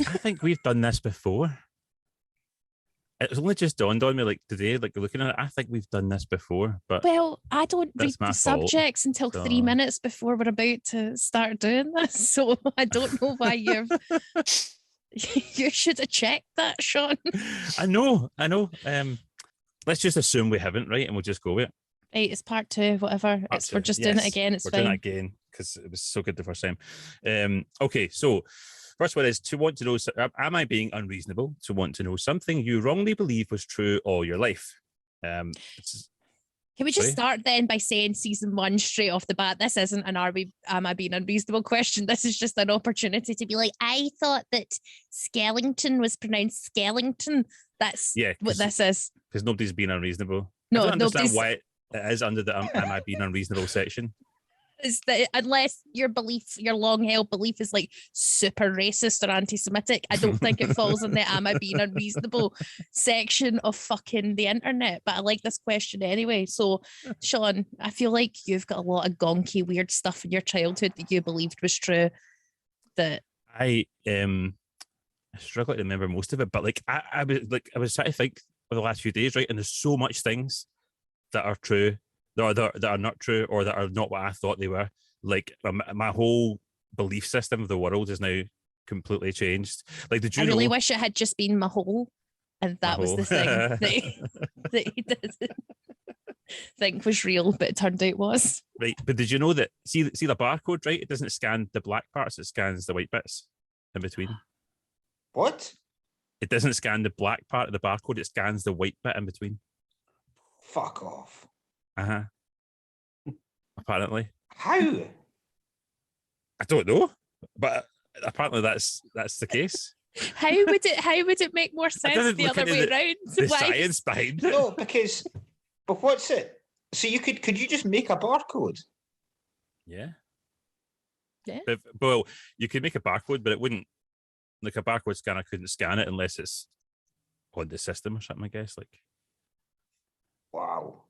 I think we've done this before. It's only just dawned on me, like today, like looking at it. I think we've done this before, but well, I don't read the fault, subjects until 3 minutes before we're about to start doing this, so I don't know why you've. You should have checked that, Sean. I know. Let's just assume we haven't, right? And we'll just go with it. Right, it's part 2, whatever. We're just doing it again. It's fine. We're doing it again because it was so good the first time. Okay, so first one is to want to know, am I being unreasonable to want to know something you wrongly believe was true all your life? Can we just start then by saying season 1 straight off the bat? This isn't an am I being unreasonable question. This is just an opportunity to be like, I thought that Skellington was pronounced Skellington. That's what this is. Because nobody's being unreasonable. No, I don't understand why it is under the am I being unreasonable section. Is that unless your long-held belief is like super racist or anti-Semitic, I don't think it falls in the am I being unreasonable section of fucking the internet. But I like this question anyway. So, Sean, I feel like you've got a lot of gonky, weird stuff in your childhood that you believed was true. That I struggle to remember most of it, but like I was trying to think of the last few days, right? And there's so much things that are true. That are not true or that are not what I thought they were. Like my whole belief system of the world is now completely changed. Like, did you I really wish it had just been my whole, and that was the thing that he did think was real, but it turned out it was. Right, but did you know that, see the barcode, right? It doesn't scan the black parts, it scans the white bits in between. What? It doesn't scan the black part of the barcode, it scans the white bit in between. Fuck off. Uh-huh. Apparently. How? I don't know, but apparently that's the case. How would it make more sense the other way around? The science behind it. No, but what's it? So could you just make a barcode? Yeah. Yeah. Well, you could make a barcode, but it wouldn't, like a barcode scanner couldn't scan it unless it's on the system or something, I guess. Like, wow.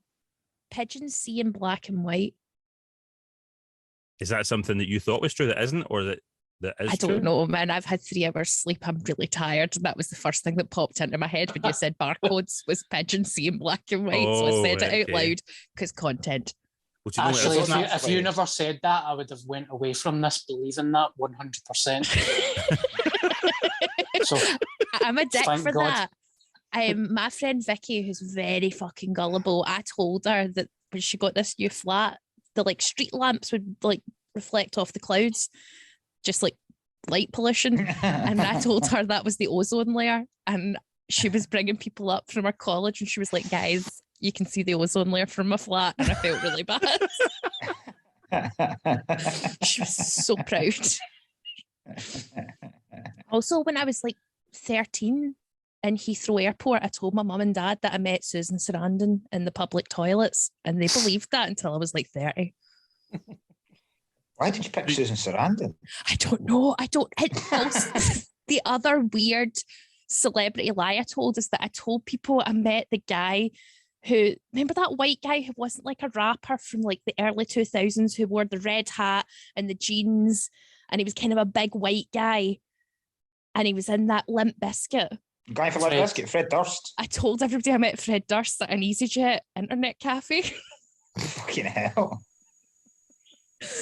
Pigeons see in black and white. Is that something that you thought was true that isn't, or that is I don't true? know, man. I've had 3 hours sleep. I'm really tired. And that was the first thing that popped into my head when you said barcodes was pigeons see in black and white. So I said it out loud because content. Well, you know Actually, if you never said that, I would have went away from this believing that 100%. So I'm a dick for God. that. My friend Vicky, who's very fucking gullible, I told her that when she got this new flat, the like street lamps would like reflect off the clouds, just like light pollution. And I told her that was the ozone layer. And she was bringing people up from her college and she was like, guys, you can see the ozone layer from my flat. And I felt really bad. She was so proud. Also, when I was like 13, in Heathrow Airport, I told my mum and dad that I met Susan Sarandon in the public toilets, and they believed that until I was like 30. Why did you pick Susan Sarandon? I don't know. The other weird celebrity lie I told is that I told people I met the guy who, remember that white guy who wasn't like a rapper from like the early 2000s who wore the red hat and the jeans, and he was kind of a big white guy, and he was in that Limp Bizkit. Guy from Limp Bizkit, Fred Durst. I told everybody I met Fred Durst at an EasyJet internet cafe. Fucking hell.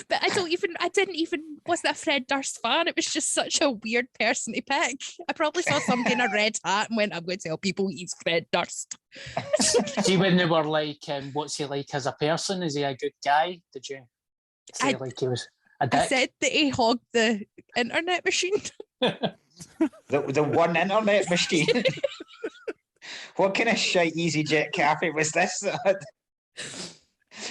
But I didn't even, wasn't a Fred Durst fan. It was just such a weird person to pick. I probably saw somebody in a red hat and went, I'm going to tell people he's Fred Durst. See, when they were like, what's he like as a person? Is he a good guy? Did you say like he was a dick? I said that he hogged the internet machine. The one internet machine. What kind of shite EasyJet cafe was this that had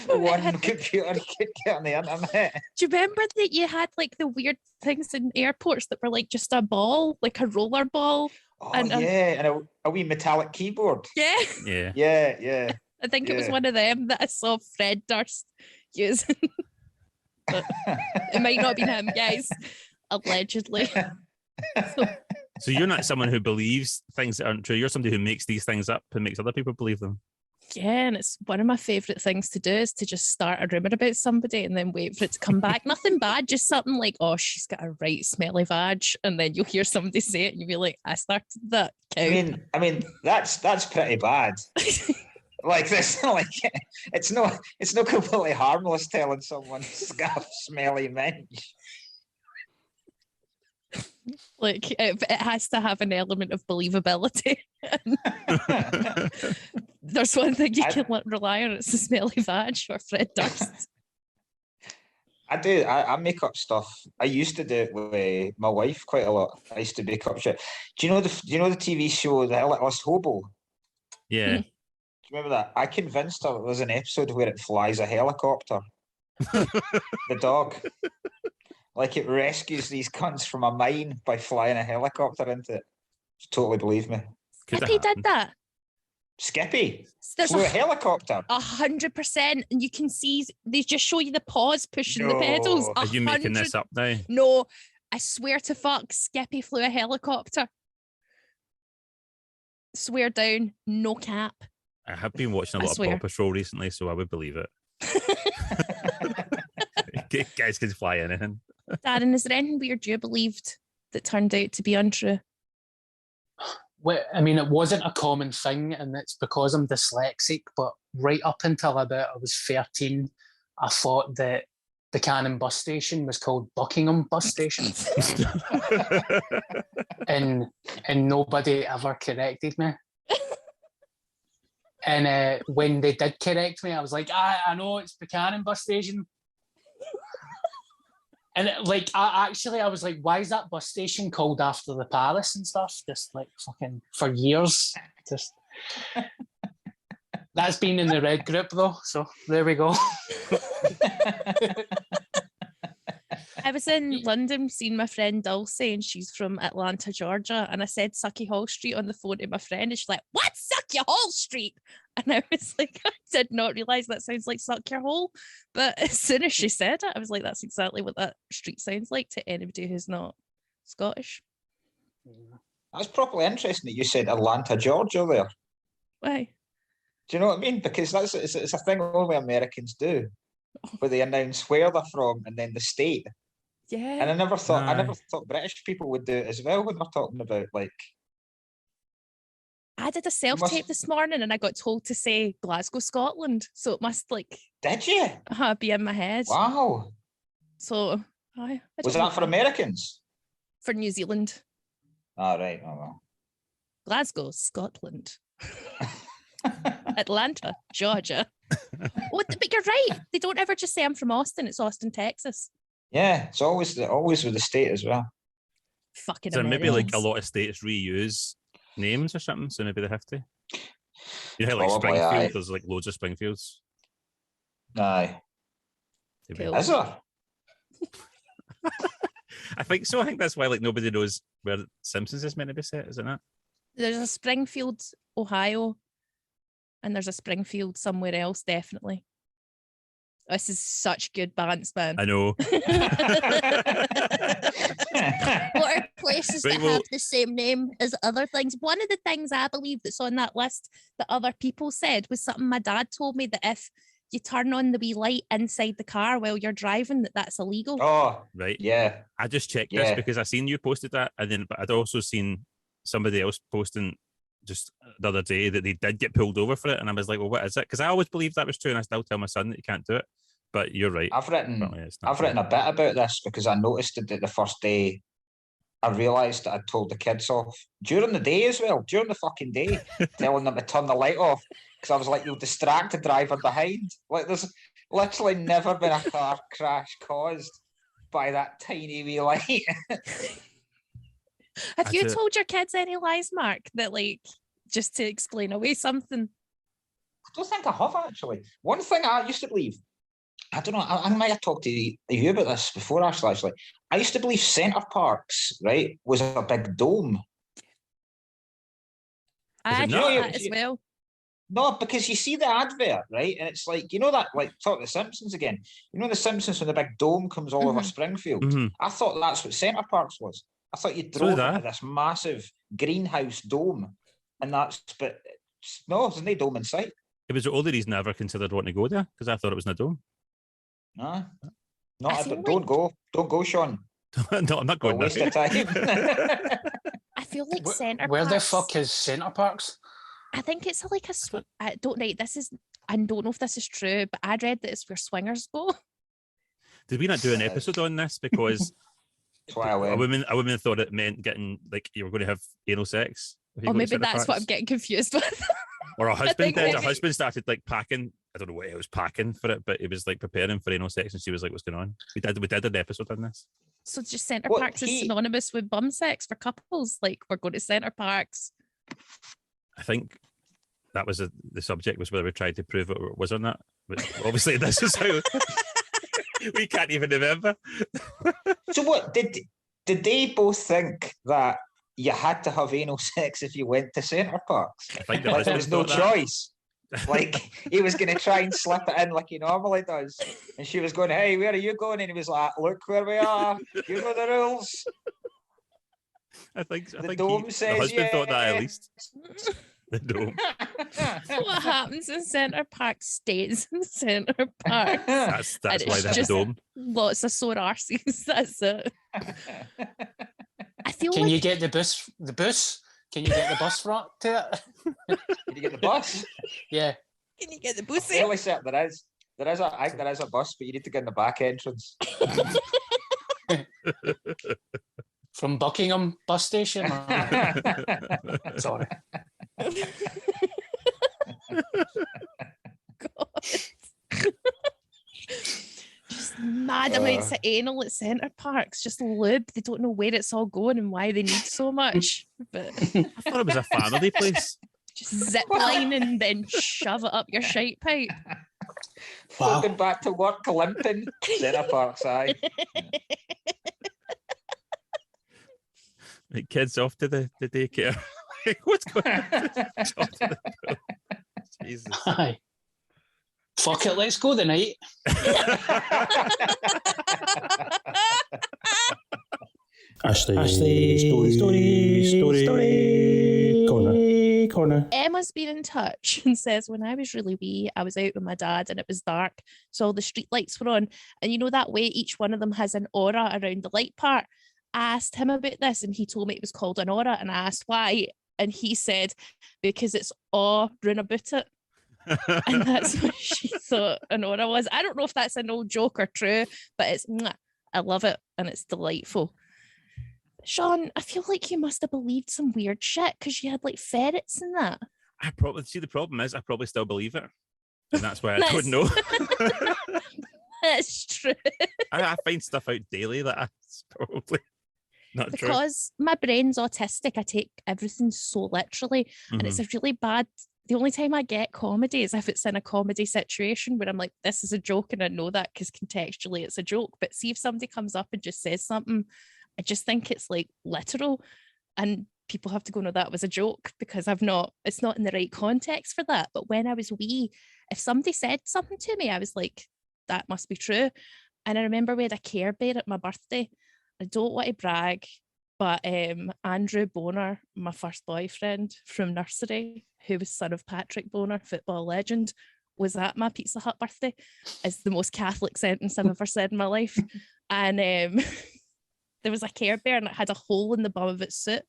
one computer could get on the internet? Do you remember that you had like the weird things in airports that were like just a ball, like a roller ball? Oh, and a wee metallic keyboard. Yeah. Yeah. I think it was one of them that I saw Fred Durst using. But it might not have been him, guys. Allegedly. So you're not someone who believes things that aren't true. You're somebody who makes these things up and makes other people believe them. Yeah, and it's one of my favourite things to do is to just start a rumour about somebody and then wait for it to come back. Nothing bad, just something like, oh, she's got a right smelly vag, and then you'll hear somebody say it and you'll be like, I started that cow. I mean, that's pretty bad. Like this, like it's not completely harmless telling someone she's got a smelly minge. Like it has to have an element of believability. There's one thing you can rely on, it's the smelly vag or Fred Durst. I make up stuff. I used to do it with my wife quite a lot. I used to make up shit. Do you know the TV show The Littlest Hobo? Yeah. Do you remember that? I convinced her there's an episode where it flies a helicopter. The dog. Like it rescues these cunts from a mine by flying a helicopter into it. Just totally believe me. Skippy did that. Skippy There's flew a helicopter. 100%, and you can see they just show you the paws pushing the pedals. Are you making this up now? No, I swear to fuck, Skippy flew a helicopter. Swear down, no cap. I have been watching a lot of Paw Patrol recently, so I would believe it. Guys can fly anything. Darren, is there anything weird you believed that turned out to be untrue? Well, I mean, it wasn't a common thing, and it's because I'm dyslexic, but right up until about I was 13, I thought that the Cannon bus station was called Buckingham bus station. and nobody ever corrected me. And when they did correct me, I was like, I know it's Buchanan bus station. And I was like, why is that bus station called after the palace and stuff? Just like fucking for years. Just that's been in the red group though. So there we go. I was in London seeing my friend Dulcie, and she's from Atlanta, Georgia. And I said Sucky Hall Street on the phone to my friend, and she's like, "What, Sucky Hall Street?" And I was like, I did not realise that sounds like Suck Your Hole. But as soon as she said it, I was like, that's exactly what that street sounds like to anybody who's not Scottish. That's properly interesting that you said Atlanta, Georgia there. Why? Do you know what I mean? Because it's a thing only Americans do, where they announce where they're from and then the state. Yeah. And I never thought British people would do it as well when they're talking about like. I did a self-tape this morning and I got told to say Glasgow, Scotland. So it must like. Did you? Be in my head. Wow. So was that for Americans? For New Zealand. Oh, right. Oh, well. Glasgow, Scotland. Atlanta, Georgia. But you're right. They don't ever just say I'm from Austin. It's Austin, Texas. Yeah, it's always with the state as well. Fucking. So Americans. maybe like a lot of states reuse names or something, so maybe they have to. You know, like Probably, Springfield, there's like loads of Springfields. Aye. Cool. Is there? I think so. I think that's why like nobody knows where Simpsons is meant to be set, isn't it? There's a Springfield, Ohio, and there's a Springfield somewhere else, definitely. This is such good balance, man. I know. What are places that have the same name as other things? One of the things I believe that's on that list that other people said was something my dad told me, that if you turn on the wee light inside the car while you're driving, that's illegal. Oh, right. Yeah. I just checked this because I seen you posted that, and then but I'd also seen somebody else posting just the other day that they did get pulled over for it, and I was like, well, what is it? Because I always believed that was true, and I still tell my son that you can't do it. But you're right. I've written a bit about this because I noticed it the first day. I realised that I'd told the kids off during the day as well, during the fucking day, telling them to turn the light off because I was like, you'll distract the driver behind. Like, there's literally never been a car crash caused by that tiny wee light. Have you told your kids any lies, Mark, that like just to explain away something? I don't think I have actually. One thing I used to believe, I don't know, I might have talked to you about this before, Ashley, actually. I used to believe Center Parcs, right, was a big dome. I know that as well. No, because you see the advert, right? And it's like, you know that, like, talk The Simpsons again. You know The Simpsons when the big dome comes all over Springfield? I thought that's what Center Parcs was. I thought you drove into this massive greenhouse dome. And no, there's no dome in sight. It was the only reason I ever considered wanting to go there, because I thought it was in a dome. No, feel don't go, Sean. No, I'm not going Waste there. of time. I feel like Center Where the Parcs- fuck is Center Parcs? I think it's like I don't know. I don't know if this is true, but I read that it's where swingers go. Did we not do an episode on this? Because That's why I a went. woman thought it meant getting, like, you were going to have anal sex. if you Or go to maybe Center that's what Parcs. I'm getting confused with. Or her husband think did. Her maybe- husband started like packing. I don't know what he was packing for it, but he was like preparing for anal sex, and she was like, "What's going on?" We did an episode on this. So just Center What, Parcs is he- synonymous with bum sex for couples. Like, we're going to Center Parcs. I think that was the subject, was whether we tried to prove it was or not. But obviously, this is how we can't even remember. So what did they both think that you had to have anal sex if you went to Center Parcs? I think the Like there husband was no thought that. choice. Like he was going to try and slip it in like he normally does, and she was going, "Hey, where are you going?" And he was like, "Look where we are. You know the rules." I think The dome the says husband thought that at yes. least. The dome. What happens in Center Parcs stays in Center Parcs. That's And why it's they have the just- dome. Lots of sore arses. That's it. I feel Can like you get the bus? The bus? Can you get the bus front to it? Did you get the bus? Yeah. can you get the I'm pussy? fairly certain there is. I think there is a bus, but you need to get in the back entrance. From Buckingham bus station? Sorry. God. Just mad amounts of anal at Center Parcs. Just lube. They don't know where it's all going and why they need so much. But I thought it was a family place. just zip line and then shove it up your shite pipe. Floating back to work, limping. Center Parcs, aye. Like, kids off to the daycare. Like, what's going on? Off to the pool. Jesus. Aye. Fuck it, let's go the night. Ashley Storie Corner. Emma's been in touch and says, when I was really wee, I was out with my dad and it was dark, so all the street lights were on. And you know that way each one of them has an aura around the light part. I asked him about this and he told me it was called an aura, and I asked why. And he said, because it's all run about it. And that's what she thought an aura was. I don't know if that's an old joke or true, but it's, I love it and it's delightful. Sean, I feel like you must have believed some weird shit because you had like ferrets and that. I probably see, the problem is I probably still believe it, and that's why I That's- don't know. That's true. I find stuff out daily that's probably not true. Because my brain's autistic, I take everything so literally, and it's a really bad. The only time I get comedy is if it's in a comedy situation where I'm like, this is a joke, and I know that because contextually it's a joke. But see if somebody comes up and just says something, I just think it's like literal, and people have to go, no, that was a joke, because it's not in the right context for that. But when I was wee, if somebody said something to me, I was like, that must be true. And I remember we had a Care Bear at my birthday. I don't want to brag, but Andrew Bonar, my first boyfriend from nursery, who was son of Patrick Bonar, football legend, was at my Pizza Hut birthday. It's the most Catholic sentence I've ever said in my life. And there was a Care Bear and it had a hole in the bum of its suit.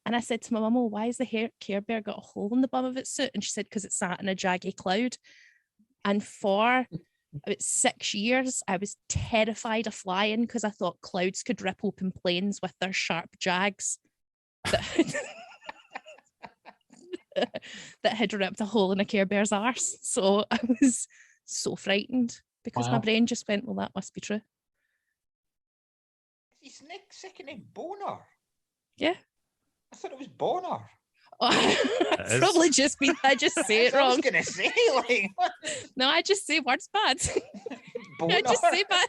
And I said to my mum, oh, why has the Care Bear got a hole in the bum of its suit? And she said, because it sat in a jaggy cloud. And for about 6 years, I was terrified of flying because I thought clouds could rip open planes with their sharp jags that that had ripped a hole in a Care Bear's arse. So I was so frightened because my Wow. brain just went, well, that must be true. His second name Bonar. Yeah. I thought it was Bonar. Oh, is. it's probably just me. I just say it I was wrong. gonna say, like, what? No, I just say words bad. I just Bonar. say bad.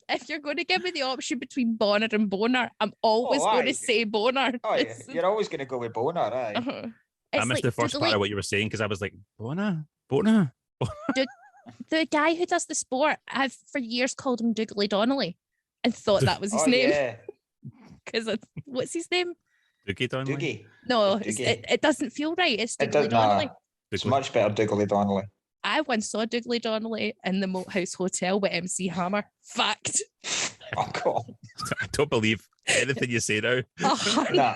If you're going to give me the option between Bonner and Bonar, I'm always going aye. to say Bonar. Oh, yeah. You're always gonna go with Bonar, aye. Uh-huh. I It's missed like, the first part of what you were saying because I was like, Bona. the guy who does the sport, I've for years called him Dougally Donnelly and thought that was his Oh, name. yeah. Because what's his name? Doogie Donnelly. Doogie. No, It's Dougie. it doesn't feel right. It's It Dougally does not. Donnelly. It's much better, Dougley Donnelly. I once saw Dougley Donnelly in the Moat House Hotel with MC Hammer. Fact. Oh God, I don't believe anything you say now. Nah.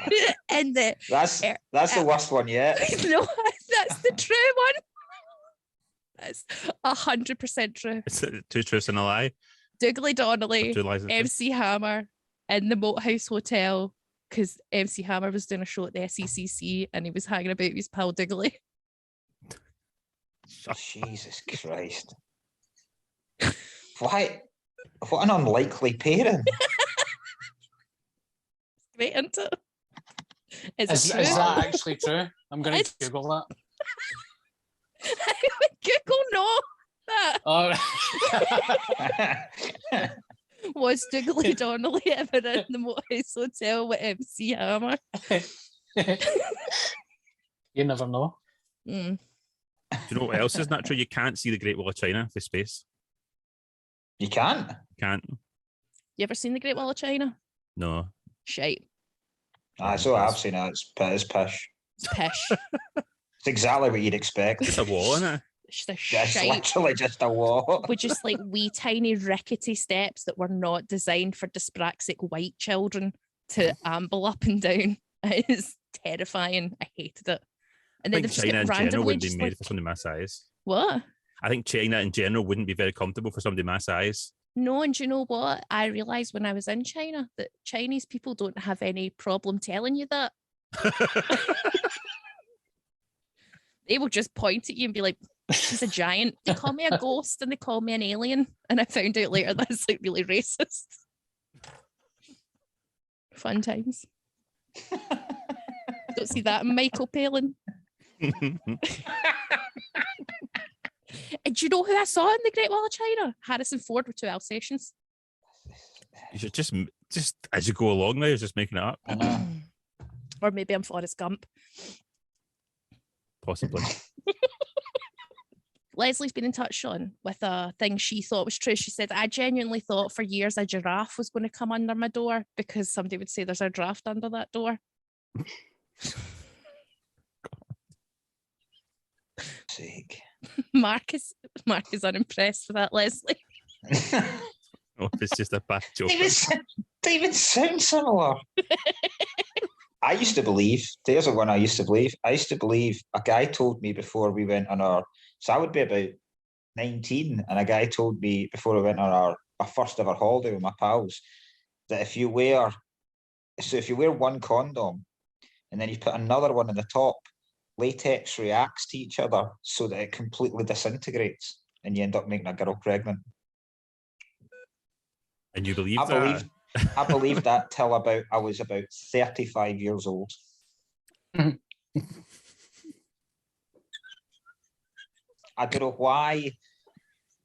And that's the worst one yet. no, that's the true one. That's 100% true. It's two truths and a lie. Dougley Donnelly, Two lies and a truth. MC Hammer in the Moat House Hotel because MC Hammer was doing a show at the SECC and he was hanging about with his pal Dougley. Jesus Christ. Why? What an unlikely pairing. Great, isn't it? Is that actually true? I'm going to Google that. I would Google no. That was Dougley Donnelly ever in the Moat House Hotel with MC Hammer? You never know. Mm. Do you know what else is not true? You can't see the Great Wall of China for space. You can't? Can't. You ever seen the Great Wall of China? No. Shite. So I've seen it. It's pish. It's pish. It's exactly what you'd expect. It's a wall, isn't it? It's the It's shite. literally just a wall. With just like wee tiny rickety steps that were not designed for dyspraxic white children to amble up and down. It is terrifying. I hated it. And I then think they've just China got in general randomly wouldn't just be made like, for somebody my size. what? I think China in general wouldn't be very comfortable for somebody my size. No, and do you know what? I realised when I was in China that Chinese people don't have any problem telling you that. They will just point at you and be like, she's a giant. They call me a ghost and they call me an alien. And I found out later that's like really racist. Fun times. Don't see that in Michael Palin. And do you know who I saw in the Great Wall of China? Harrison Ford with 2 Alsatians. You should just as you go along now, you're just making it up. I know. Or maybe I'm Forrest Gump. Possibly. Leslie's been in touch on with a thing she thought was true. She said, I genuinely thought for years a giraffe was going to come under my door because somebody would say there's a draft under that door. Sake. Mark is unimpressed with that, Leslie. Oh, if it's just a bad joke. They even sound similar. I used to believe, there's one I used to believe. I used to believe a guy told me before we went on so I would be about 19, and a guy told me before we went on our first ever holiday with my pals that if you wear one condom and then you put another one in the top, latex reacts to each other so that it completely disintegrates and you end up making a girl pregnant. And you believe that? I believed that till I was about 35 years old. I don't know why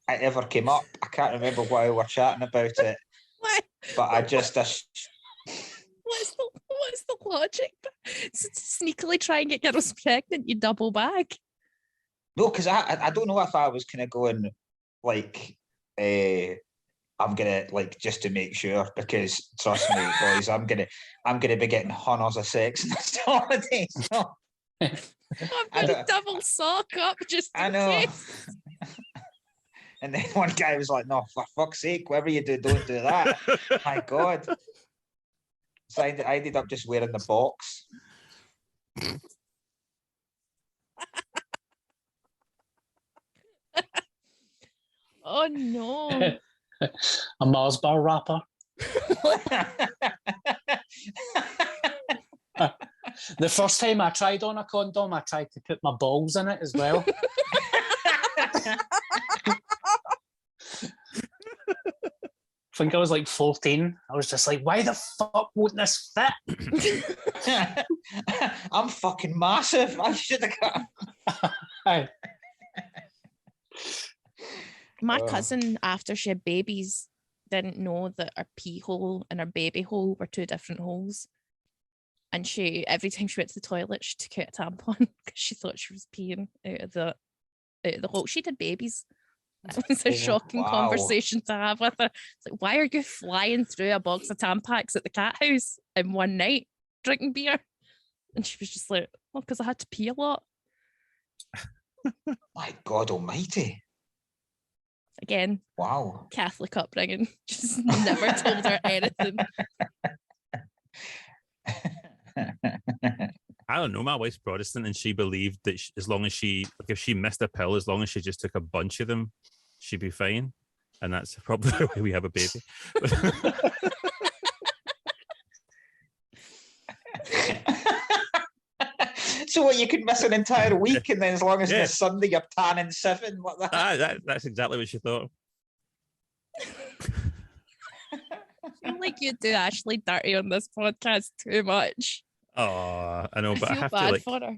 I ever came up. I can't remember why we were chatting about it. What? But I just... What's the logic? So to sneakily try and get girls pregnant, you double bag. No, because I don't know if I was kind of going like... I'm gonna just to make sure, because trust me, boys, I'm gonna be getting hunters of sex next holiday. So I'm gonna double sock up just in case. And then one guy was like, "No, for fuck's sake, whatever you do, don't do that." My God. So I ended up just wearing the box. Oh no. A Mars bar wrapper. The first time I tried on a condom, I tried to put my balls in it as well. I think I was like 14. I was just like, why the fuck won't this fit? I'm fucking massive. I should have got... My cousin, after she had babies, didn't know that her pee hole and her baby hole were 2 different holes. And she, every time she went to the toilet, she took out a tampon because she thought she was peeing out of the hole. She had babies. That was a shocking conversation to have with her. It's like, why are you flying through a box of Tampax at the cat house in one night drinking beer? And she was just like, well, because I had to pee a lot. My God Almighty! Again, Wow. Catholic upbringing. Just never told her anything. I don't know. My wife's Protestant, and she believed that as long as if she missed a pill, as long as she just took a bunch of them, she'd be fine. And that's probably the way we have a baby. So what? You could miss an entire week, and then as long as it's Sunday, you're tanning 7. What that? That's exactly what she thought. I feel like you do Ashley dirty on this podcast too much. Oh, I know, but I feel have bad to like. for her.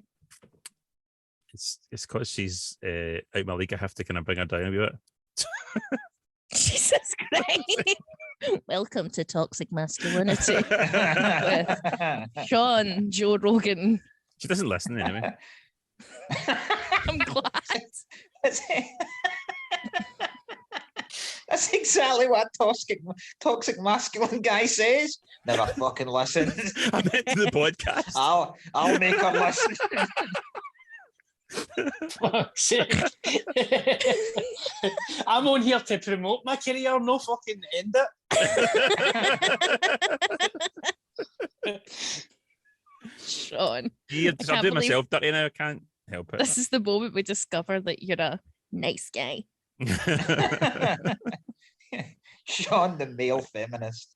It's because she's out my league. I have to kind of bring her down a bit. Jesus Christ. Welcome to Toxic Masculinity with Sean Joe Rogan. She doesn't listen anyway. I'm glad. That's exactly what toxic masculine guy says. Never fucking listen. I meant to the podcast. I'll make her listen. Fuck's sake. I'm on here to promote my career, no fucking end it. Sean. I'm doing myself dirty now. I can't help it. This is the moment we discover that you're a nice guy. Sean, the male feminist.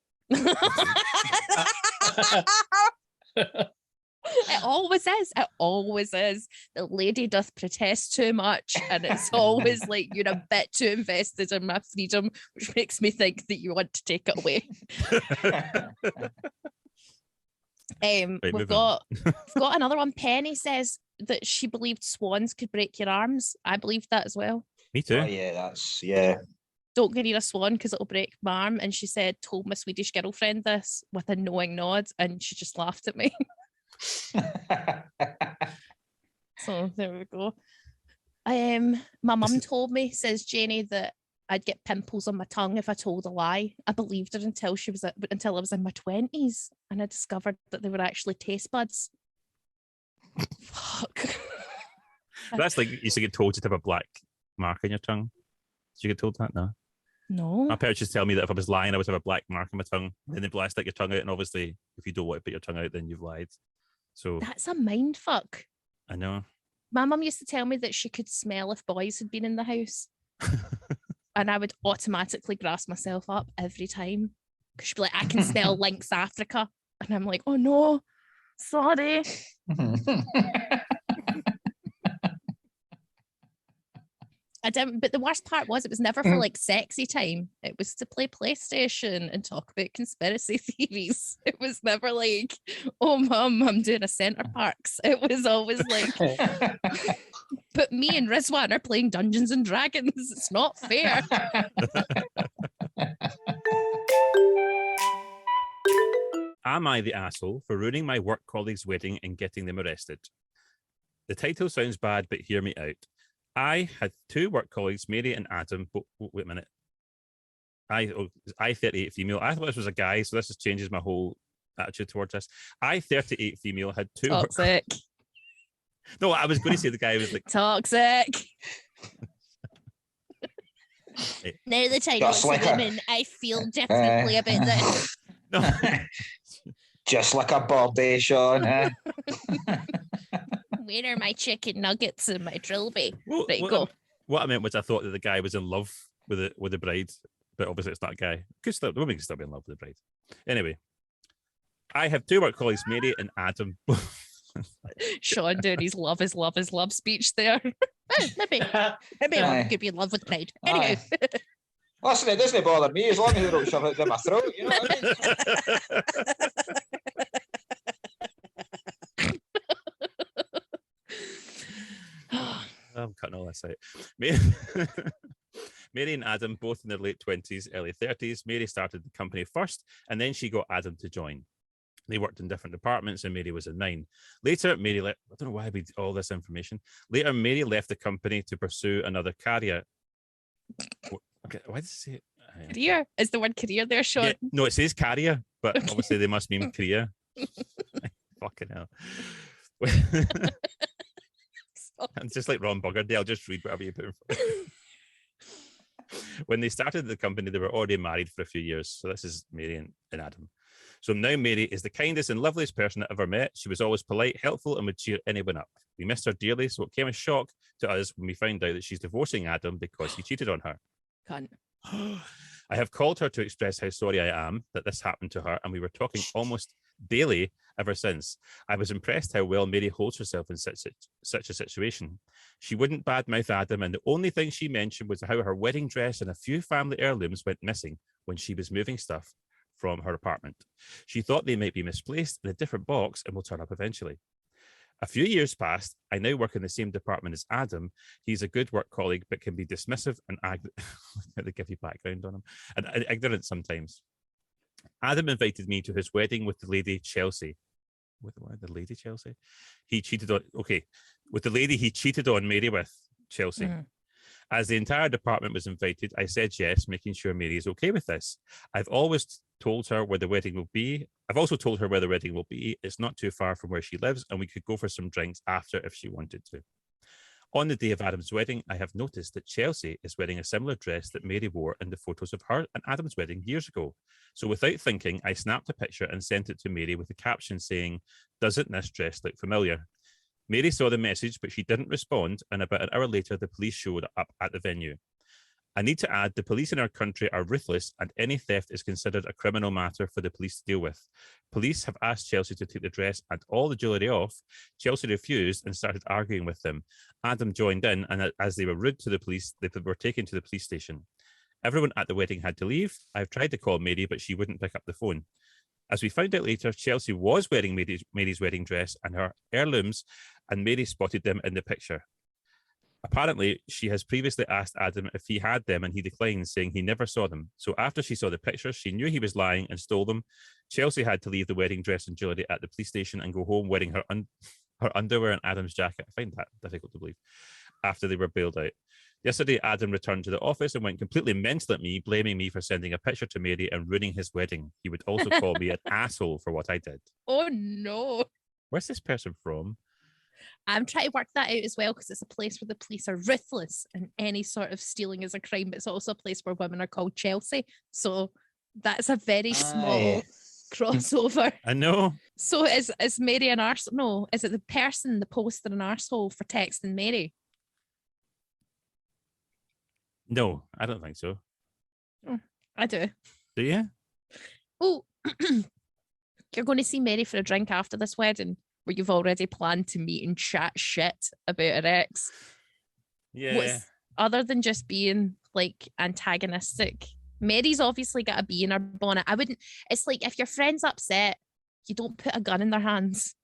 It always is. It always is. The lady doth protest too much, and it's always like you're a bit too invested in my freedom, which makes me think that you want to take it away. We've got another one. Penny says that she believed swans could break your arms. I believed that as well. Me too. Oh yeah, Don't get near a swan because it'll break my arm. And she told my Swedish girlfriend this with a knowing nod, and she just laughed at me. So there we go. My mum told me, says Janie, that I'd get pimples on my tongue if I told a lie. I believed her until I was in my 20s, and I discovered that they were actually taste buds. Fuck. That's like you used to get told to have a black mark on your tongue. Did you get told that? No. My parents just tell me that if I was lying, I would have a black mark on my tongue. Then they blast your tongue out, and obviously, if you don't want to put your tongue out, then you've lied. So that's a mind fuck. I know. My mum used to tell me that she could smell if boys had been in the house. And I would automatically grass myself up every time. Because she'd be like, I can smell Lynx Africa. And I'm like, oh no, sorry. I didn't, but the worst part was it was never for like sexy time. It was to play PlayStation and talk about conspiracy theories. It was never like, oh mum, I'm doing a Center Parcs. It was always like, but me and Rizwan are playing Dungeons and Dragons. It's not fair. Am I the asshole for ruining my work colleague's wedding and getting them arrested? The title sounds bad, but hear me out. I had 2 work colleagues, Mary and Adam. Wait a minute. I 38 female. I thought this was a guy, so this just changes my whole attitude towards this. I 38 female had 2 toxic. No, I was going to say the guy was like toxic. Now the title for women. I feel differently about this. No. Just like a body, Sean. Huh? Where are my chicken nuggets and my trilby? Right, go. What I meant was I thought that the guy was in love with the bride, but obviously it's not a guy. The woman can still be in love with the bride. Anyway, I have 2 work colleagues, Mary and Adam. Sean doing his love speech there. maybe I could be in love with the bride. Anyway. Listen, it doesn't bother me as long as they don't shove it down my throat. You know what I mean? I'm cutting all this out. Mary and Adam, both in their late 20s, early 30s. Mary started the company first, and then she got Adam to join. They worked in different departments, and Mary was in 9. Later, Mary left. I don't know why I read all this information. Later, Mary left the company to pursue another career. Okay, why does it say it? Career? Is the word career there, Sean? Yeah, no, it says career, but obviously they must mean career. Fucking hell. It's just like Ron Burgundy. I'll just read whatever you put in front. When they started the company, they were already married for a few years. So this is Mary and Adam. So now Mary is the kindest and loveliest person I ever met. She was always polite, helpful, and would cheer anyone up. We missed her dearly, so it came as a shock to us when we found out that she's divorcing Adam because he cheated on her. Cunt. I have called her to express how sorry I am that this happened to her, and we were talking almost daily ever since. I was impressed how well Mary holds herself in such a situation. She wouldn't badmouth Adam, and the only thing she mentioned was how her wedding dress and a few family heirlooms went missing when she was moving stuff from her apartment. She thought they might be misplaced in a different box and will turn up eventually. A few years passed. I now work in the same department as Adam. He's a good work colleague, but can be dismissive and they give you background on him and ignorant sometimes. Adam invited me to his wedding with the lady Chelsea. With the lady Chelsea? He cheated on. Okay, with the lady he cheated on Mary with, Chelsea. Mm. As the entire department was invited, I said yes, making sure Mary is okay with this. I've always told her where the wedding will be. I've also told her where the wedding will be. It's not too far from where she lives, and we could go for some drinks after if she wanted to. On the day of Adam's wedding, I have noticed that Chelsea is wearing a similar dress that Mary wore in the photos of her and Adam's wedding years ago. So without thinking, I snapped a picture and sent it to Mary with a caption saying, "Doesn't this dress look familiar?" Mary saw the message, but she didn't respond, and about an hour later, the police showed up at the venue. I need to add, the police in our country are ruthless, and any theft is considered a criminal matter for the police to deal with. Police have asked Chelsea to take the dress and all the jewellery off. Chelsea refused and started arguing with them. Adam joined in, and as they were rude to the police, they were taken to the police station. Everyone at the wedding had to leave. I've tried to call Mary, but she wouldn't pick up the phone. As we found out later, Chelsea was wearing Mary's wedding dress and her heirlooms, and Mary spotted them in the picture. Apparently, she has previously asked Adam if he had them, and he declined, saying he never saw them. So after she saw the pictures, she knew he was lying and stole them. Chelsea had to leave the wedding dress and jewellery at the police station and go home wearing her underwear and Adam's jacket. I find that difficult to believe. After they were bailed out. Yesterday, Adam returned to the office and went completely mental at me, blaming me for sending a picture to Mary and ruining his wedding. He would also call me an asshole for what I did. Oh, no. Where's this person from? I'm trying to work that out as well, because it's a place where the police are ruthless and any sort of stealing is a crime, but it's also a place where women are called Chelsea. So that's a very small crossover. I know. So is Mary an arsehole? No, is it the person, the poster, an arsehole for texting Mary? No, I don't think so. Oh, I do. Do you? Oh, you're going to see Mary for a drink after this wedding, where you've already planned to meet and chat shit about her ex. Yeah. Other than just being like antagonistic, Mary's obviously got a bee in her bonnet. It's like if your friend's upset, you don't put a gun in their hands.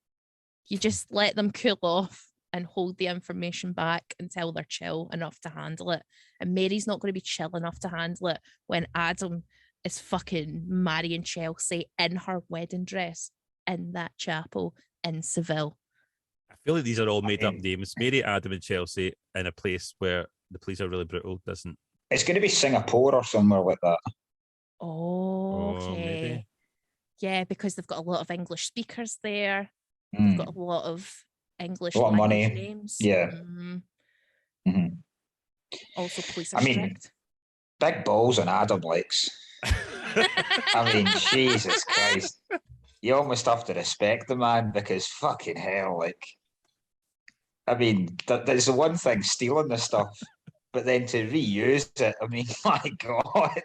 You just let them cool off and hold the information back until they're chill enough to handle it. And Mary's not going to be chill enough to handle it when Adam is fucking marrying Chelsea in her wedding dress in that chapel in Seville. I feel like these are all made up names. Mary, Adam, and Chelsea in a place where the police are really brutal. Doesn't. It's going to be Singapore or somewhere like that. Oh, okay. Maybe. Yeah, because they've got a lot of English speakers there. They've got a lot of English a lot of money. Names. Yeah. Mm-hmm. Also, police are strict. Big balls on Adam likes. I mean, Jesus Christ. You almost have to respect the man, because fucking hell, like, I mean, there's the one thing stealing the stuff, but then to reuse it, I mean, my God.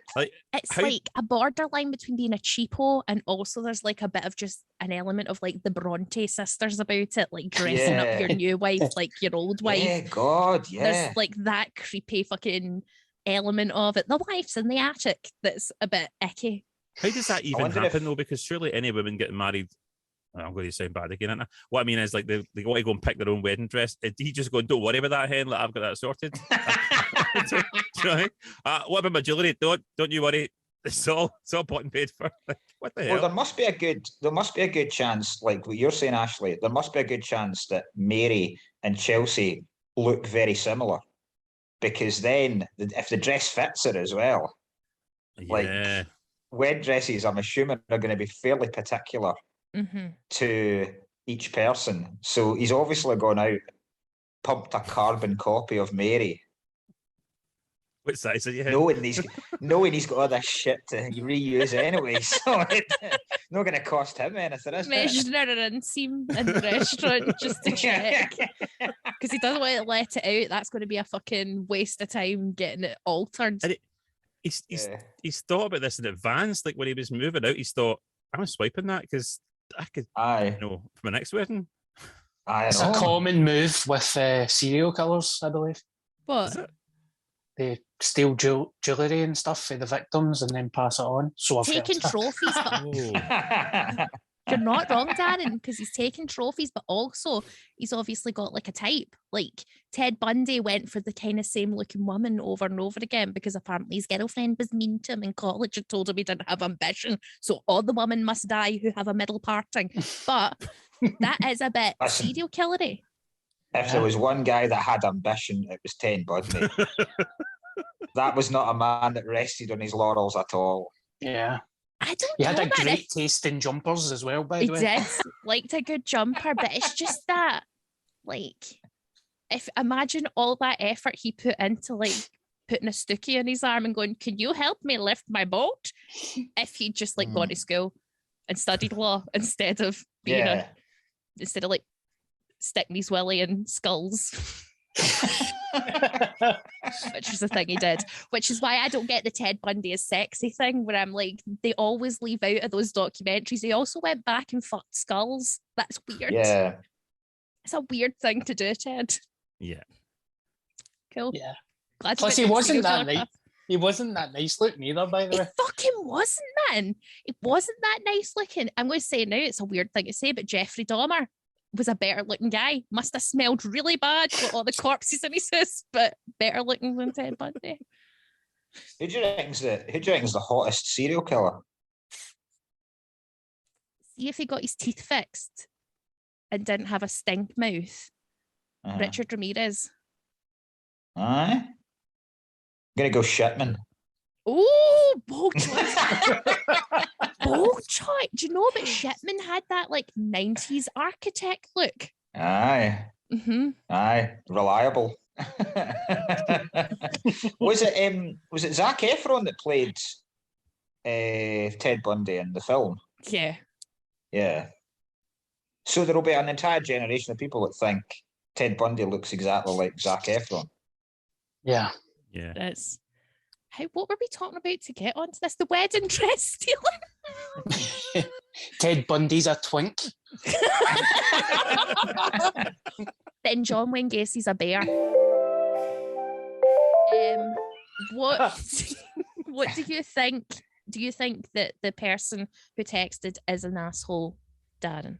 It's like a borderline between being a cheapo and also there's like a bit of just an element of like the Bronte sisters about it, like dressing up your new wife like your old wife. Yeah, God, yeah. There's like that creepy fucking element of it. The wife's in the attic that's a bit icky. How does that even happen though? Because surely any women getting married, I'm going to sound bad again, aren't I? What I mean is, like, they want to go and pick their own wedding dress. He just going, don't worry about that, hen. Like, I've got that sorted. What about my jewellery? Don't you worry. It's all bought and paid for. Like, what the hell? Well, there must be a good chance, like what you're saying, Ashley. There must be a good chance that Mary and Chelsea look very similar, because then if the dress fits her as well, like wedding dresses, I'm assuming are going to be fairly particular. To each person. So he's obviously gone out pumped a carbon copy of Mary, What size are you? knowing he's got all this shit to reuse anyway, so it's not going to cost him anything, is it? Measuring an inseam in the restaurant just to check. Because he doesn't want to let it out. That's going to be a fucking waste of time getting it altered. He's thought about this in advance. Like when he was moving out, he's thought, I'm swiping that because I could, for my next wedding. It's a common move with serial killers, I believe. What? They steal jewellery and stuff for the victims and then pass it on. So I've taking trophies, but you're not wrong, Darren, because he's taking trophies, but also he's obviously got like a type. Like Ted Bundy went for the kind of same looking woman over and over again because apparently his girlfriend was mean to him in college and told him he didn't have ambition. So all the women must die who have a middle parting. But that is a bit serial killery. If there was one guy that had ambition, it was Ted Bundy. That was not a man that rested on his laurels at all. Yeah. I don't He know. had a great taste in jumpers as well, by the way. He did. Liked a good jumper, but it's just that, like, if imagine all that effort he put into, like, putting a stookie on his arm and going, can you help me lift my boat? If he'd just, like, gone to school and studied law instead of being instead of, like, sticking his willy in skulls. Which is the thing he did, which is why I don't get the Ted Bundy is sexy thing, where I'm like, they always leave out of those documentaries he also went back and fucked skulls. That's weird. Yeah, it's a weird thing to do, Ted. Yeah, cool. Yeah, glad. Plus he wasn't that nice. He wasn't that nice looking either, by the way. It fucking wasn't, man. It wasn't that nice looking. I'm going to say now, it's a weird thing to say, but Jeffrey Dahmer was a better looking guy. Must have smelled really bad with all the corpses in his house, but better looking than Ted Bundy. Who do you reckon's the hottest serial killer? See if he got his teeth fixed and didn't have a stink mouth. Richard Ramirez. Aye. I'm gonna go Shipman. Oh, bold choice. Bold choice. Do you know that Shipman had that like 90s architect look? Aye. Mm-hmm. Aye. Reliable. Was it Zac Efron that played Ted Bundy in the film? Yeah. Yeah. So there will be an entire generation of people that think Ted Bundy looks exactly like Zac Efron. Yeah. Yeah. That's what were we talking about to get onto this? The wedding dress stealing? Ted Bundy's a twink. Then John Wayne Gacy's a bear. What do you think? Do you think that the person who texted is an asshole, Darren?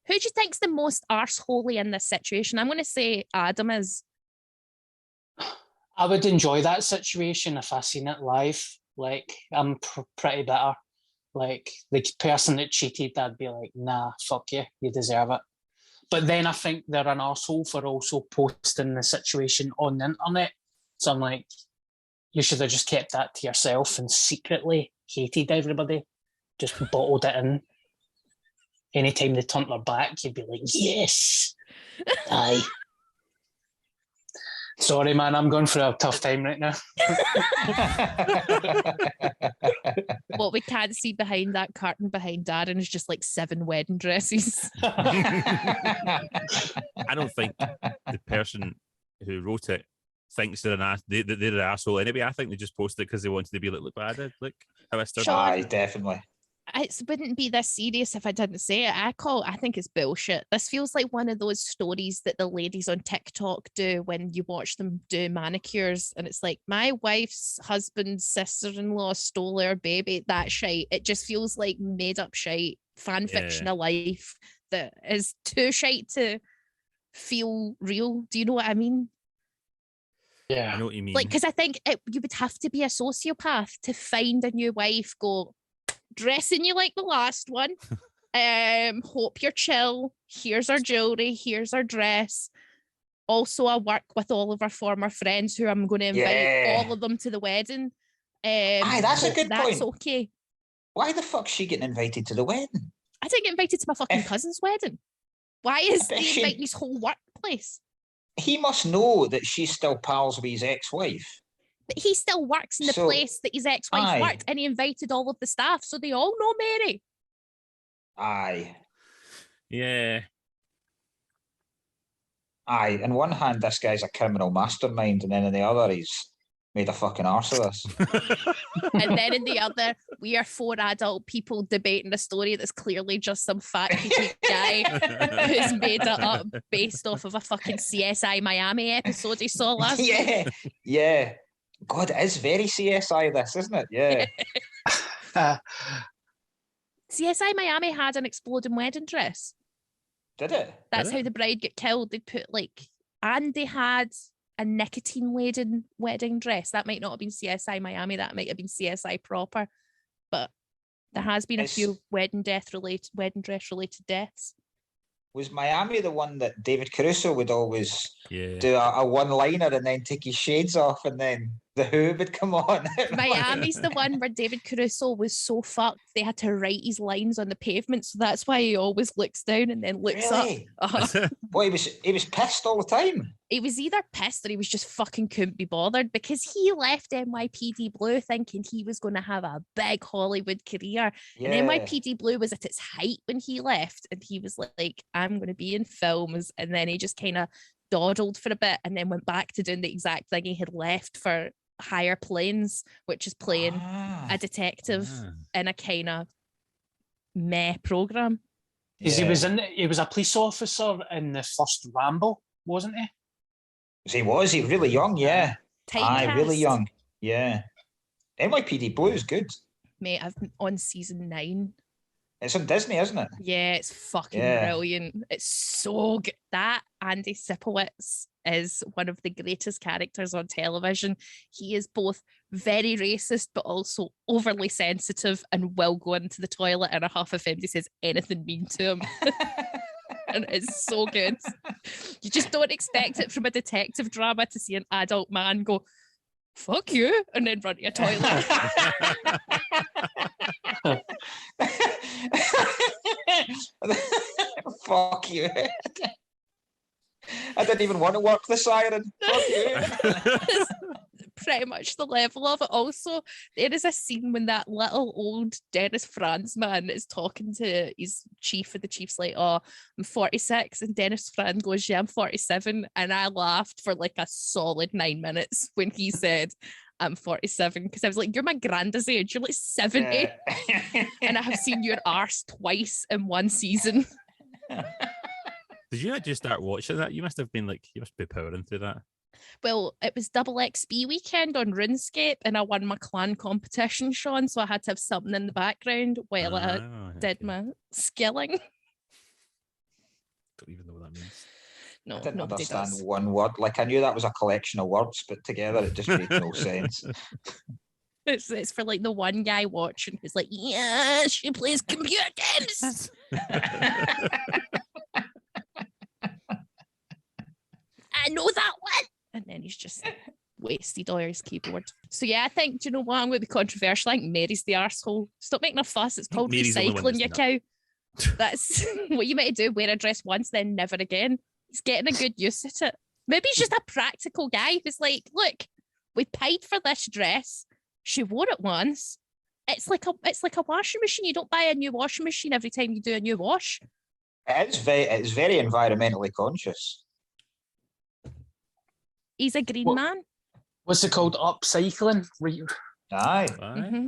Who do you think's the most arseholey in this situation? I'm going to say Adam is. I would enjoy that situation if I seen it live. Like, I'm pretty bitter. Like, the person that cheated, I'd be like, nah, fuck you, you deserve it. But then I think they're an arsehole for also posting the situation on the internet. So I'm like, you should have just kept that to yourself and secretly hated everybody. Just bottled it in. Anytime they turned their back, you'd be like, yes, aye. Sorry, man, I'm going through a tough time right now. What we can't see behind that curtain behind Darren is just like 7 wedding dresses. I don't think the person who wrote it thinks they're an asshole anyway. I think they just posted it because they wanted to be like, look what I did, look how I stood. Aye, definitely. It wouldn't be this serious if I didn't say it. I think it's bullshit. This feels like one of those stories that the ladies on TikTok do when you watch them do manicures, and it's like, my wife's husband's sister-in-law stole her baby. That shite. It just feels like made up shite, fan fiction of life that is too shite to feel real. Do you know what I mean? Yeah, I know what you mean. Like, because I think you would have to be a sociopath to find a new wife, go, dressing you like the last one. Hope you're chill. Here's our jewelry. Here's our dress. Also, I work with all of our former friends who I'm going to invite all of them to the wedding. Aye, that's a good point. That's okay. Why the fuck's she getting invited to the wedding? I didn't get invited to my fucking cousin's wedding. Why is they inviting his whole work place. He must know that she's still pals with his ex-wife. But he still works in the place that his ex-wife worked, and he invited all of the staff, so they all know Mary. Aye. Yeah. Aye. In one hand, this guy's a criminal mastermind, and then in the other, he's made a fucking arse of this. And then in the other, we are 4 adult people debating a story that's clearly just some fat guy who's made it up based off of a fucking CSI Miami episode he saw last week. Yeah. God, it is very CSI this, isn't it? Yeah. CSI Miami had an exploding wedding dress. Did it? That's how the bride got killed. They put and they had a nicotine-laden wedding dress. That might not have been CSI Miami. That might have been CSI proper. But there has been a few wedding dress related deaths. Was Miami the one that David Caruso would always do a one-liner and then take his shades off and then the Who would come on? Miami's the one where David Caruso was so fucked they had to write his lines on the pavement, so that's why he always looks down and then looks up. Well, he was pissed all the time. He was either pissed or he was just fucking couldn't be bothered, because he left NYPD Blue thinking he was going to have a big Hollywood career. Yeah. And NYPD Blue was at its height when he left, and he was like, I'm going to be in films. And then he just kind of dawdled for a bit and then went back to doing the exact thing he had left for Higher Planes, which is playing a detective in a kind of meh program. He was a police officer in the first Rambo, wasn't he? He was. He was really young, yeah. Really young, yeah. NYPD Blue is good. Mate, I've been on season 9. It's on Disney, isn't it? Yeah, it's fucking brilliant. It's so good. That Andy Sipowicz is one of the greatest characters on television. He is both very racist, but also overly sensitive and will go into the toilet in a huff if anybody says anything mean to him. And it's so good. You just don't expect it from a detective drama to see an adult man go, fuck you, and then run to a toilet. Fuck you. I didn't even want to work the siren. Fuck you. Pretty much the level of it. Also, there is a scene when that little old Dennis Franz man is talking to his chief, and the chief's like, oh, I'm 46, and Dennis Franz goes, yeah, I'm 47, and I laughed for like a solid 9 minutes when he said I'm 47, because I was like, you're my granddad's age, you're like 70 and I have seen your arse twice in one season. Did you not just start watching that? You must be powering through that. Well, it was double XP weekend on RuneScape, and I won my clan competition, Sean, so I had to have something in the background while I did my skilling. Don't even know what that means. No, I didn't nobody understand does. one word. Like, I knew that was a collection of words, but together it just made no sense. It's for like the one guy watching who's like, yeah, she plays computer games. I know that one. And then he's just wasted all his keyboard. So yeah, I think, do you know what? I'm going to be controversial. I think Mary's the arsehole. Stop making a fuss. It's called recycling, you cow. That's what you might do. Wear a dress once, then never again. He's getting a good use at it. Maybe he's just a practical guy who's like, look, we paid for this dress. She wore it once. It's like a washing machine. You don't buy a new washing machine every time you do a new wash. It's very environmentally conscious. He's a green man. What's it called? Upcycling? Aye. Mm-hmm.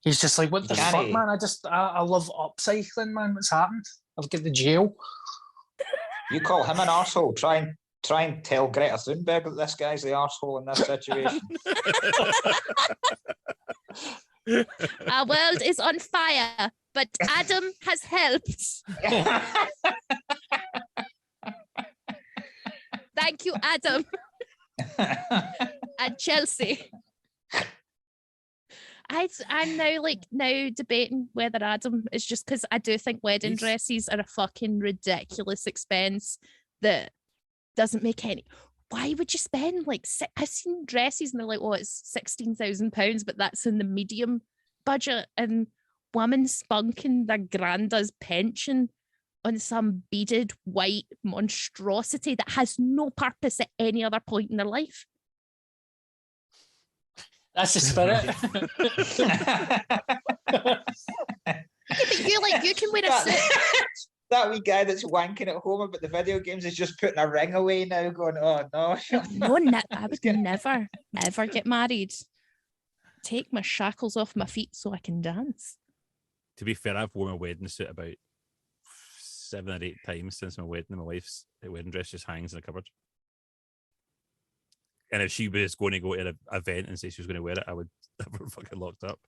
He's just like, what the fuck, man? I love upcycling, man. What's happened? I'll get the jail. You call him an arsehole. Try and tell Greta Thunberg that this guy's the arsehole in this situation. Our world is on fire, but Adam has helped. Thank you, Adam. And Chelsea. I'm now debating whether Adam is just, because I do think wedding dresses are a fucking ridiculous expense that doesn't make any. Why would you spend I've seen dresses and they're like, oh, it's £16,000, but that's in the medium budget, and women spunking their granddad's pension on some beaded white monstrosity that has no purpose at any other point in their life. That's the spirit. Yeah, but you can wear a suit. That wee guy that's wanking at home about the video games is just putting a ring away now, going, "Oh no, No, I would never, ever get married. Take my shackles off my feet so I can dance." To be fair, I've worn my wedding suit about 7 or 8 times since my wedding, and my wife's wedding dress just hangs in a cupboard. And if she was going to go to an event and say she was going to wear it, I would have her fucking locked up.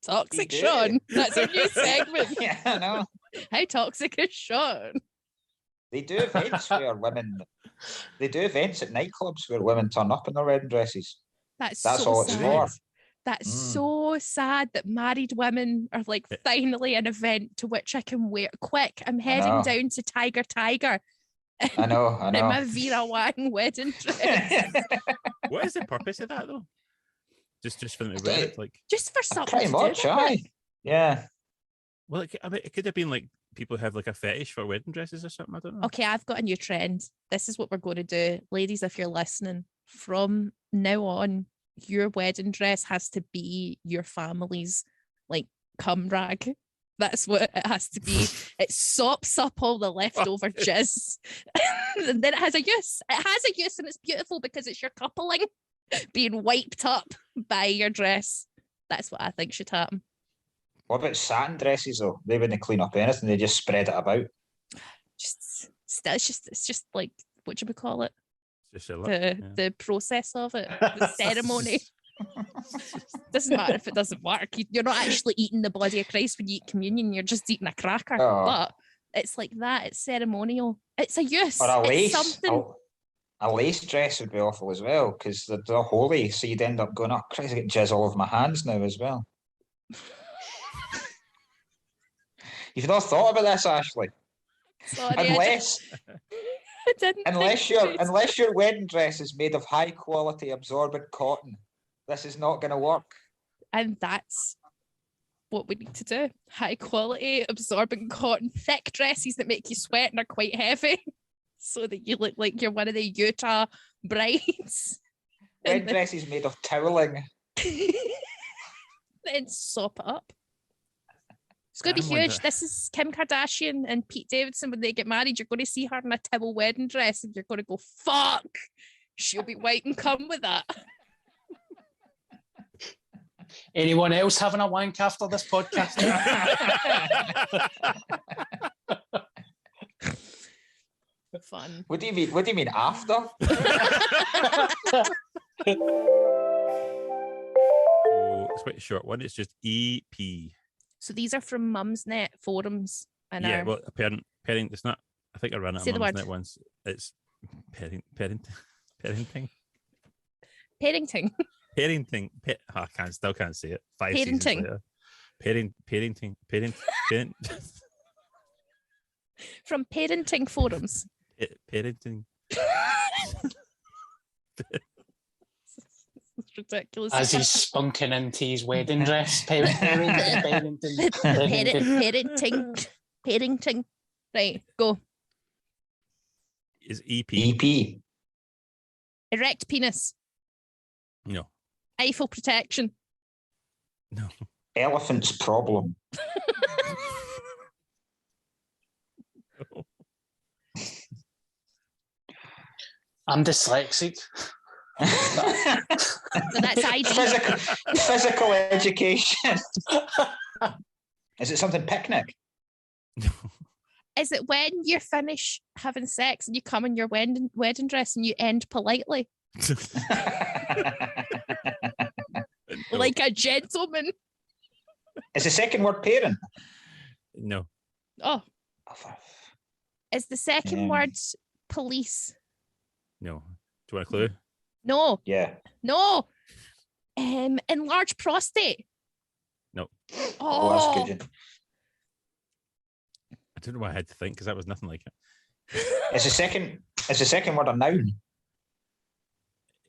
Toxic Sean. That's our new segment. Yeah, I know. How toxic is Sean? They do events where women. They do events at nightclubs where women turn up in their wedding dresses. That's so all it's for. That's so sad that married women are like, finally an event to which I can wear. Quick, I'm heading down to Tiger. I know. In my Vera Wang wedding dress. What is the purpose of that though? Just for them to wear it, like just for something. Pretty much, aye. Yeah. Well, it could have been like people have like a fetish for wedding dresses or something. I don't know. Okay, I've got a new trend. This is what we're going to do, ladies. If you're listening, from now on, your wedding dress has to be your family's like cum rag. That's what it has to be. It sops up all the leftover jizz. And then it has a use. It has a use, and it's beautiful because it's your coupling being wiped up by your dress. That's what I think should happen. What about satin dresses though? They wouldn't clean up anything. They just spread it about. It's just like, what do we call it? Just a look, the process of it, the ceremony. Doesn't matter if it doesn't work. You're not actually eating the body of Christ when you eat communion. You're just eating a cracker. But it's like that. It's ceremonial. It's a use. Or a lace. It's something. A lace dress would be awful as well because they're holy. So you'd end up going, "Oh, Christ, I get jizz all over my hands now as well." You've not thought about this, Ashley. Sorry, unless I didn't unless your wedding dress is made of high quality absorbent cotton, this is not going to work. And that's what we need to do. High quality absorbent cotton, thick dresses that make you sweat and are quite heavy, so that you look like you're one of the Utah brides. Wedding dresses made of toweling. Then sop it up. It's going to be huge. This is Kim Kardashian and Pete Davidson. When they get married, you're going to see her in a towel wedding dress and you're going to go, fuck, she'll be white and come with that. Anyone else having a wank after this podcast? Fun. What do you mean? What do you mean after? So it's quite a short one. It's just EP. So these are from Mumsnet forums. And yeah, well, parenting. It's not. I think I ran it Say on the Mumsnet word. once. It's parenting. Parenting. Parenting. I still can't say it. 5 seasons Parenting. later. Parent. From parenting forums. Parenting. It's ridiculous. As he's spunking into his wedding dress. Parenting. Right, go. Is EP? EP. Erect penis. No. Eiffel protection. No. Elephant's problem. I'm dyslexic. So that's ID. Physical education. Is it something picnic? No. Is it when you finish having sex and you come in your wedding dress and you end politely? No. Like a gentleman? Is the second word parent? No. Oh. Is the second word police? No. Do you want a clue? No. Yeah. No. Enlarged prostate. No. Oh, that's good. I don't know why I had to think because that was nothing like it. Is the second word a noun?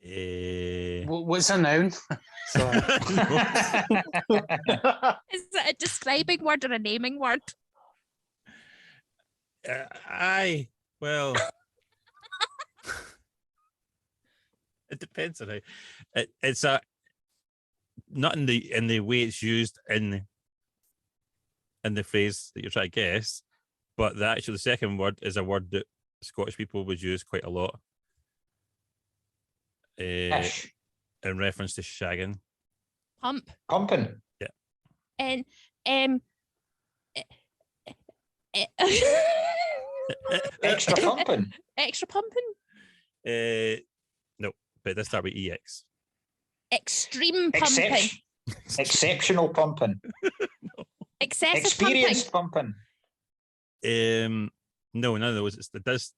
What's a noun? Sorry. Is it a describing word or a naming word? Aye. Well, it depends on how. It's a not in the way it's used in the phrase that you're trying to guess, but the second word is a word that Scottish people would use quite a lot. Ish. In reference to shagging. Pump. Pumping. Yeah. And Extra pumping. extra pumping. No, but let's start with EX. Extreme pumping. Exceptional pumping. Excessive Experienced pumping. No, none of those. It does.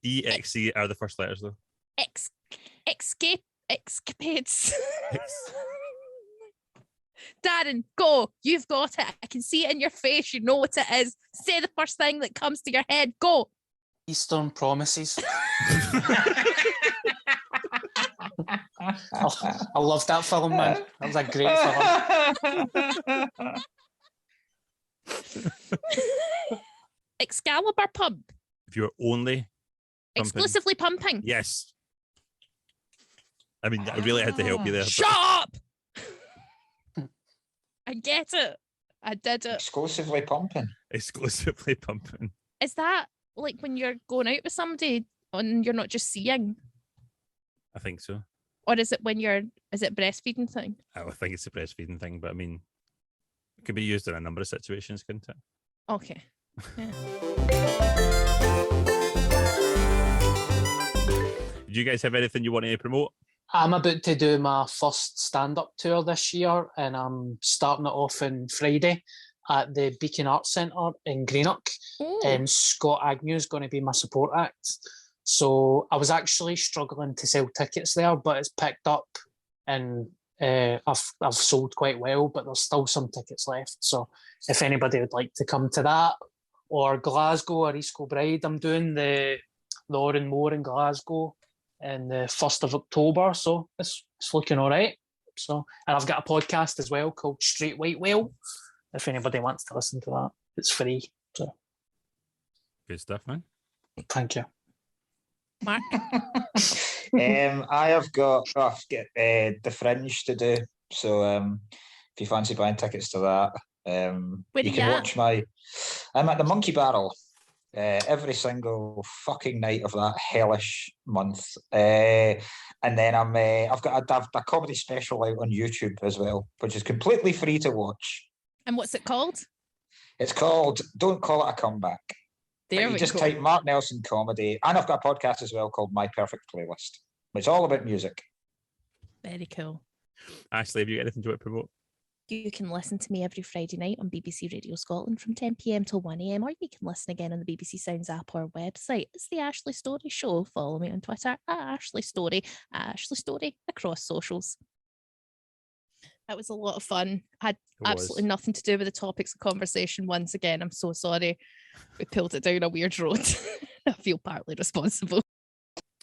EXE are the first letters though. Escapades. Darren, go. You've got it. I can see it in your face. You know what it is. Say the first thing that comes to your head. Go. Eastern Promises. I love that film, man. That was a great film. Excalibur pump. If you're only pumping. Exclusively pumping. Yes. I mean, I really had to help you there. Shut up! I get it. I did it. Exclusively pumping. Exclusively pumping. Is that like when you're going out with somebody and you're not just seeing? I think so. Or is it when is it breastfeeding thing? I think it's a breastfeeding thing, but I mean, it could be used in a number of situations, couldn't it? Okay. Yeah. Do you guys have anything you want to promote? I'm about to do my first stand-up tour this year, and I'm starting it off on Friday at the Beacon Arts Centre in Greenock. And Scott Agnew is going to be my support act. So I was actually struggling to sell tickets there, but it's picked up, and I've sold quite well, but there's still some tickets left. So if anybody would like to come to that, or Glasgow or East Kilbride, I'm doing the Lauren Moore in Glasgow on the 1st of October, so it's looking all right. So, and I've got a podcast as well called Straight White Whale. If anybody wants to listen to that, it's free. So, good stuff, man. Thank you, Mark. I have got the Fringe to do. So if you fancy buying tickets to that, Where you you can at? watch I'm at the Monkey Barrel every single fucking night of that hellish month. And then I've got a comedy special out on YouTube as well, which is completely free to watch. And what's it called? It's called Don't Call It a Comeback. There You we just go. type Mark Nelson comedy, and I've got a podcast as well called My Perfect Playlist. It's all about music. Very cool. Ashley, have you got anything to promote? You can listen to me every Friday night on BBC Radio Scotland from 10 p.m. till 1 a.m, or you can listen again on the BBC Sounds app or website. It's the Ashley Storrie Show. Follow me on Twitter at Ashley Storrie, across socials. That was a lot of fun. Had absolutely nothing to do with the topics of conversation once again. I'm so sorry. We pulled it down a weird road. I feel partly responsible.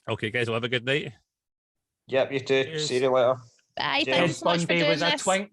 Okay, guys, well, have a good night. Yep, you too. Cheers. See you later. Bye. Cheers. Thanks so much for Bundy doing was a this. twink.